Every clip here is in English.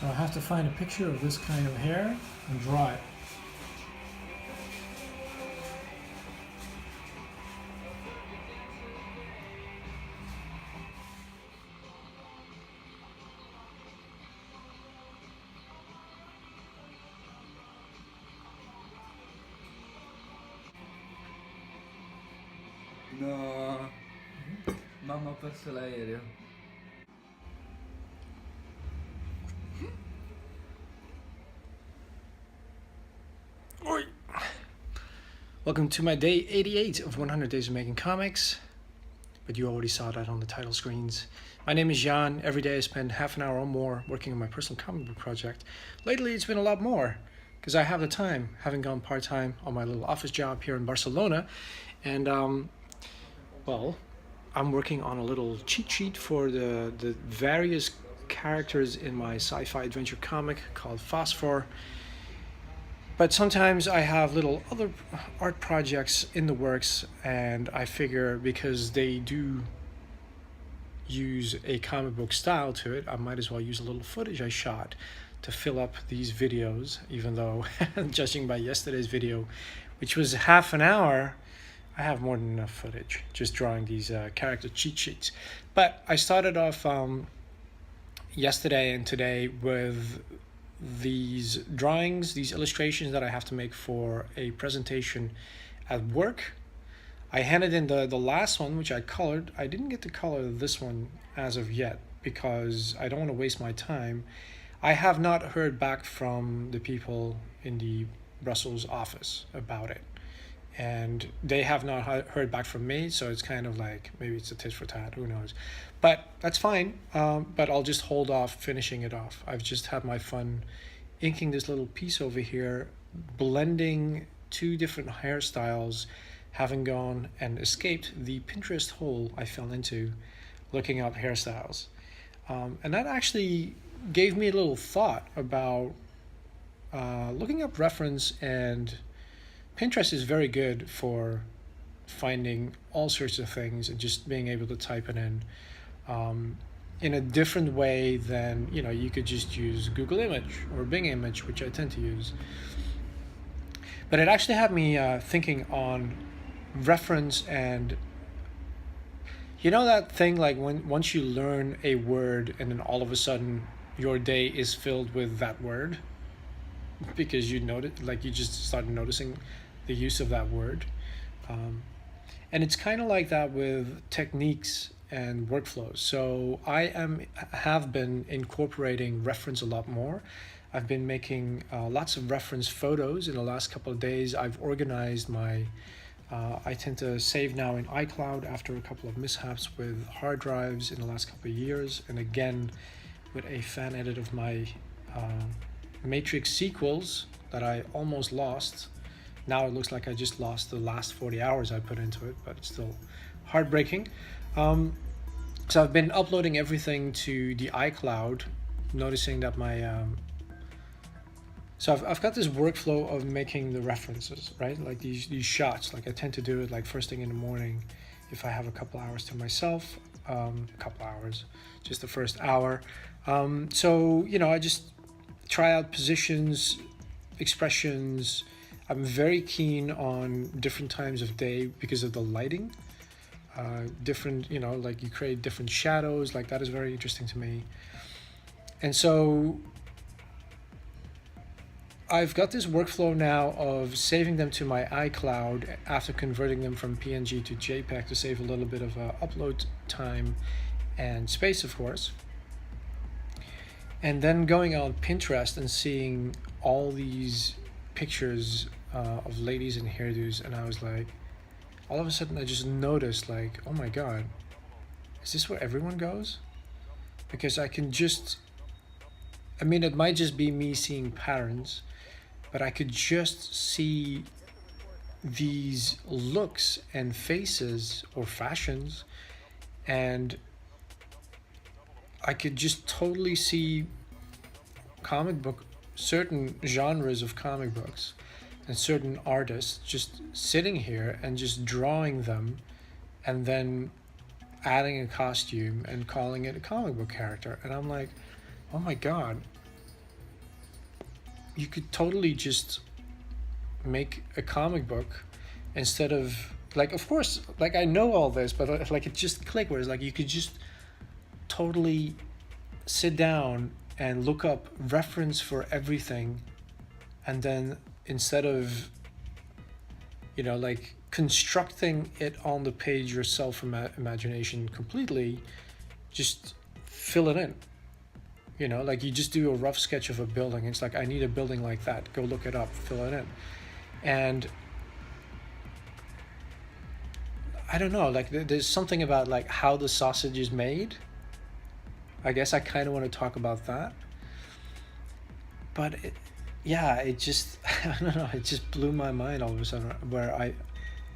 So I have to find a picture of this kind of hair and draw it. No, mamma ha perso l'aereo. Welcome to my day 88 of 100 Days of Making Comics, but you already saw that on the title screens. My name is Jan. Every day I spend half an hour or more working on my personal comic book project. Lately it's been a lot more, because I have the time, having gone part-time on my little office job here in Barcelona, and well, I'm working on a little cheat sheet for the various characters in my sci-fi adventure comic called Phosphor. But sometimes I have little other art projects in the works, and I figure because they do use a comic book style to it, I might as well use a little footage I shot to fill up these videos, even though judging by yesterday's video, which was half an hour, I have more than enough footage just drawing these character cheat sheets. But I started off yesterday and today with these drawings, these illustrations that I have to make for a presentation at work. I handed in the last one, which I colored. I didn't get to color this one as of yet because I don't want to waste my time. I have not heard back from the people in the Brussels office about it, and they have not heard back from me, so it's kind of like maybe it's a tit for tat, who knows. But that's fine. But I'll just hold off finishing it off. I've just had my fun inking this little piece over here, blending two different hairstyles, having gone and escaped the Pinterest hole I fell into looking up hairstyles. And that actually gave me a little thought about looking up reference, and Pinterest is very good for finding all sorts of things and just being able to type it in a different way than, you could just use Google Image or Bing Image, which I tend to use. But it actually had me thinking on reference, and that thing like once you learn a word and then all of a sudden your day is filled with that word because you just started noticing the use of that word. And it's kind of like that with techniques and workflows. So I have been incorporating reference a lot more. I've been making lots of reference photos in the last couple of days. I've organized my I tend to save now in iCloud after a couple of mishaps with hard drives in the last couple of years, and again with a fan edit of my Matrix sequels that I almost lost. Now it looks like I just lost the last 40 hours I put into it, but it's still heartbreaking. So I've been uploading everything to the iCloud, noticing that my so I've got this workflow of making the references, right? Like these shots. Like I tend to do it like first thing in the morning, if I have a couple hours to myself. Couple hours, just the first hour. So I just try out positions, expressions. I'm very keen on different times of day because of the lighting. Different, like you create different shadows. Like that is very interesting to me. And so I've got this workflow now of saving them to my iCloud after converting them from PNG to JPEG to save a little bit of upload time and space, of course. And then going on Pinterest and seeing all these pictures of ladies in hairdos, and I was like, all of a sudden I just noticed like, oh my God, is this where everyone goes? Because it might just be me seeing patterns, but I could just see these looks and faces or fashions, and I could just totally see certain genres of comic books and certain artists just sitting here and just drawing them and then adding a costume and calling it a comic book character. And I'm like, oh my God, you could totally just make a comic book instead of like, of course, like I know all this, but like it just clicked where it's like you could just totally sit down and look up reference for everything, and then instead of, you know, like constructing it on the page yourself from imagination completely, just fill it in. You know, like you just do a rough sketch of a building. It's like, I need a building like that. Go look it up, fill it in. And I don't know, like there's something about like how the sausage is made. I guess I kind of want to talk about that. But yeah, it just, I don't know, it just blew my mind all of a sudden where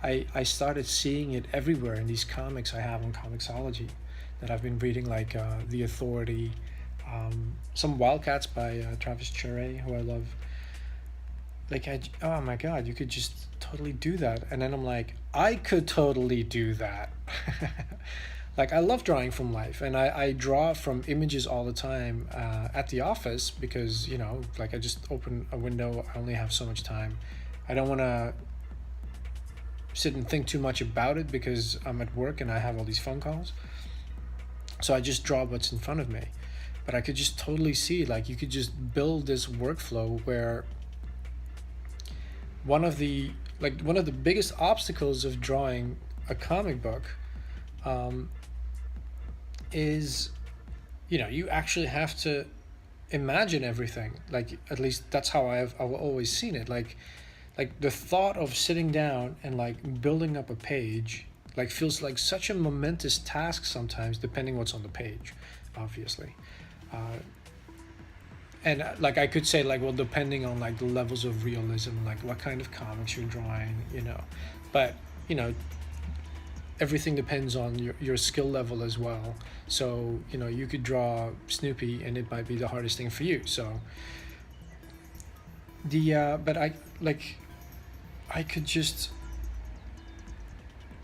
I started seeing it everywhere in these comics I have on Comixology that I've been reading, like The Authority, some Wildcats by Travis Charest, who I love. Like, oh my God, you could just totally do that. And then I'm like, I could totally do that. Like, I love drawing from life, and I draw from images all the time at the office because, you know, like I just open a window, I only have so much time. I don't want to sit and think too much about it because I'm at work and I have all these phone calls. So I just draw what's in front of me. But I could just totally see, like, you could just build this workflow where one of the biggest obstacles of drawing a comic book is, you know, you actually have to imagine everything. Like, at least that's how I've always seen it. Like the thought of sitting down and like building up a page like feels like such a momentous task sometimes, depending what's on the page, obviously. And like I could say, like, well, depending on like the levels of realism, like what kind of comics you're drawing, you know. But, you know, everything depends on your skill level as well. So, you know, you could draw Snoopy and it might be the hardest thing for you. So but I could just,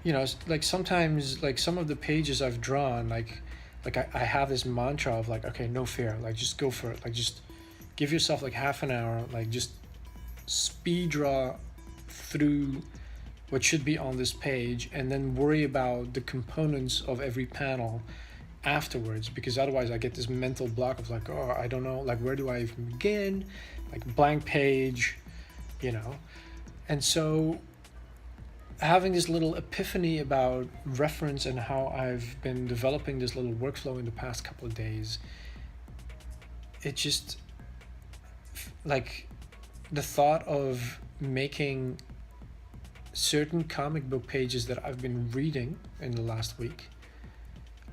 you know, like sometimes like some of the pages I've drawn, like I have this mantra of like, okay, no fear, like just go for it, like just give yourself like half an hour, like just speed draw through what should be on this page and then worry about the components of every panel afterwards, because otherwise I get this mental block of like, oh, I don't know, like where do I even begin, like blank page, you know. And so having this little epiphany about reference and how I've been developing this little workflow in the past couple of days, it just, like, the thought of making certain comic book pages that I've been reading in the last week,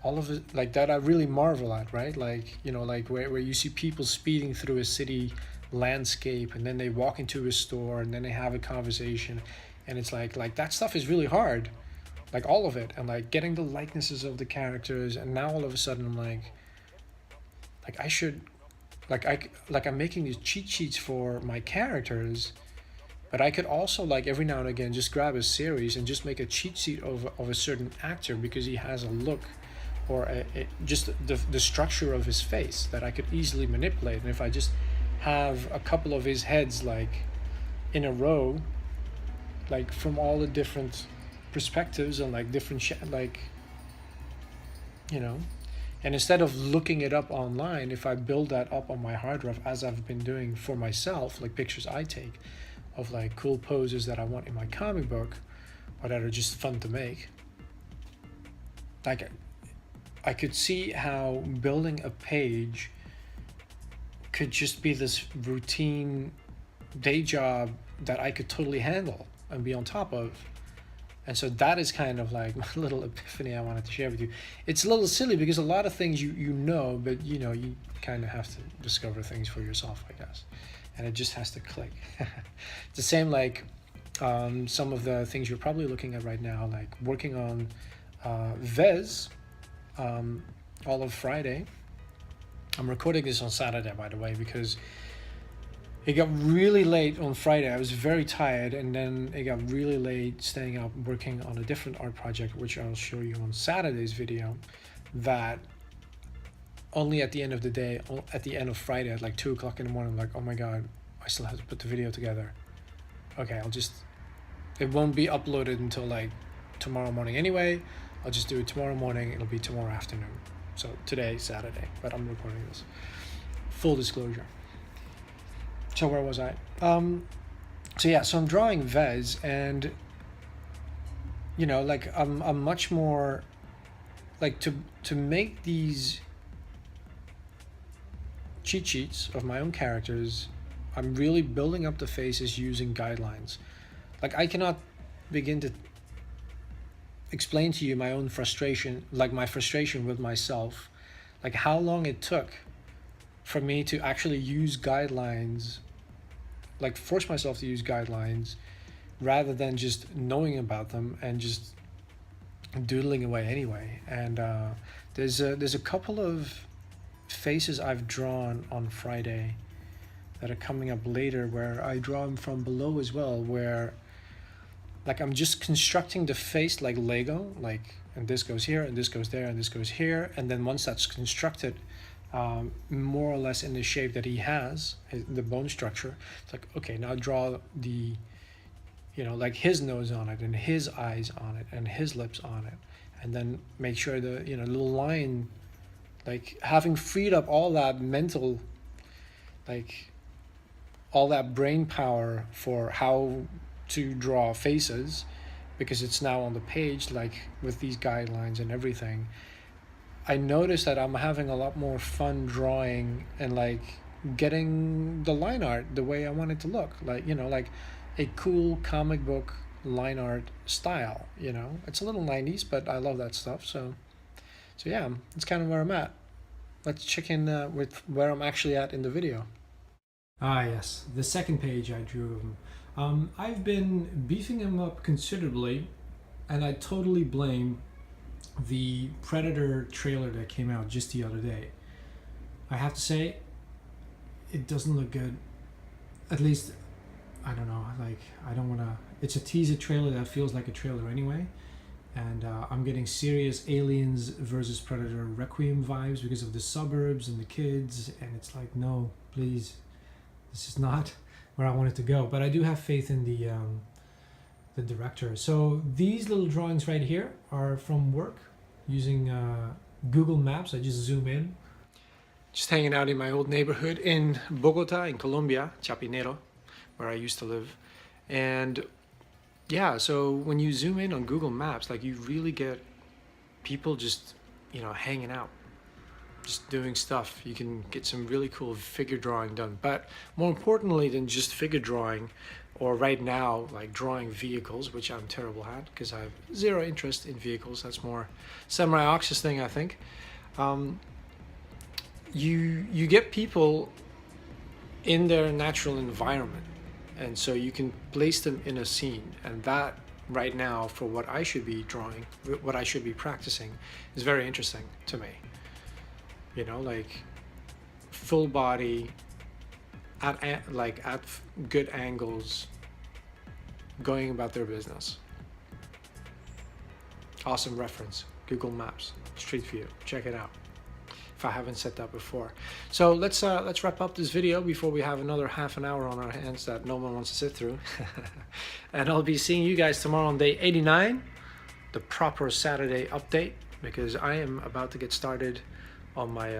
all of it like that, I really marvel at, right? Like, you know, like where you see people speeding through a city landscape and then they walk into a store and then they have a conversation, and it's like that stuff is really hard, like all of it, and like getting the likenesses of the characters. And now all of a sudden I'm like I should, I'm making these cheat sheets for my characters, but I could also, like, every now and again just grab a series and just make a cheat sheet of a certain actor because he has a look or just the structure of his face that I could easily manipulate. And if I just have a couple of his heads like in a row, like from all the different perspectives and like different like, you know, and instead of looking it up online, if I build that up on my hard drive as I've been doing for myself, like pictures I take of like cool poses that I want in my comic book or that are just fun to make, like I could see how building a page could just be this routine day job that I could totally handle and be on top of. And so that is kind of like my little epiphany I wanted to share with you. It's a little silly because a lot of things you know, but you know, you kind of have to discover things for yourself, I guess. And it just has to click. It's the same like some of the things you're probably looking at right now, like working on Vez all of Friday. I'm recording this on Saturday, by the way, because it got really late on Friday. I was very tired, and then it got really late staying up working on a different art project, which I'll show you on Saturday's video, that only at the end of the day, at the end of Friday at like 2 o'clock in the morning, I'm like, oh my God, I still have to put the video together. Okay, it won't be uploaded until like tomorrow morning anyway. I'll just do it tomorrow morning. It'll be tomorrow afternoon. So today, Saturday, but I'm recording this. Full disclosure. So where was I? So I'm drawing Vez, and you know, like I'm much more like to make these cheat sheets of my own characters. I'm really building up the faces using guidelines. Like I cannot begin to explain to you my own frustration, like my frustration with myself, like how long it took for me to actually use guidelines, like force myself to use guidelines rather than just knowing about them and just doodling away anyway. And there's a couple of faces I've drawn on Friday that are coming up later where I draw them from below as well, where like I'm just constructing the face like Lego, like, and this goes here and this goes there and this goes here, and then once that's constructed more or less in the shape that he has, the bone structure, it's like, okay, now draw the, you know, like his nose on it and his eyes on it and his lips on it, and then make sure the, you know, little line, like having freed up all that mental, like all that brain power for how to draw faces, because it's now on the page, like with these guidelines and everything. I noticed that I'm having a lot more fun drawing and like getting the line art the way I want it to look, like, you know, like a cool comic book line art style, you know. It's a little 90s, but I love that stuff. So yeah, it's kind of where I'm at. Let's check in with where I'm actually at in the video. Ah yes, the second page I drew of him. I've been beefing him up considerably, and I totally blame the Predator trailer that came out just the other day. I have to say, it doesn't look good. At least, I don't know, like, I don't want to... It's a teaser trailer that feels like a trailer anyway, and I'm getting serious Aliens versus Predator Requiem vibes because of the suburbs and the kids, and it's like, no, please, this is not where I want it to go. But I do have faith in the director. So these little drawings right here are from work using Google Maps. I just zoom in. Just hanging out in my old neighborhood in Bogota, in Colombia, Chapinero, where I used to live. And yeah, so when you zoom in on Google Maps, like you really get people just, you know, hanging out, just doing stuff. You can get some really cool figure drawing done. But more importantly than just figure drawing, or right now, like drawing vehicles, which I'm terrible at because I have zero interest in vehicles. That's more Samurai Ox's thing, I think. You get people in their natural environment, and so you can place them in a scene, and that right now, for what I should be drawing, what I should be practicing, is very interesting to me. You know, like full body, at good angles, going about their business. Awesome reference, Google Maps, Street View, check it out if I haven't said that before. So let's wrap up this video before we have another half an hour on our hands that no one wants to sit through. And I'll be seeing you guys tomorrow on day 89, the proper Saturday update, because I am about to get started on my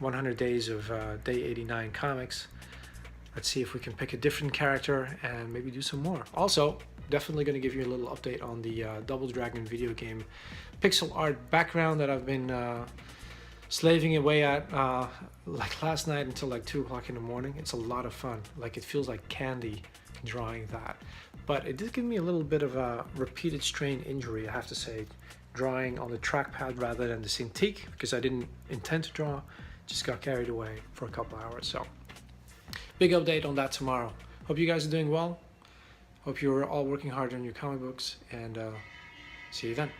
100 days of day 89 comics. Let's see if we can pick a different character and maybe do some more. Also, definitely going to give you a little update on the Double Dragon video game pixel art background that I've been slaving away at like last night until like 2 o'clock in the morning. It's a lot of fun. Like, it feels like candy drawing that. But it did give me a little bit of a repeated strain injury, I have to say, drawing on the trackpad rather than the Cintiq, because I didn't intend to draw, just got carried away for a couple hours. So big update on that tomorrow. Hope you guys are doing well. Hope you're all working hard on your comic books, and see you then.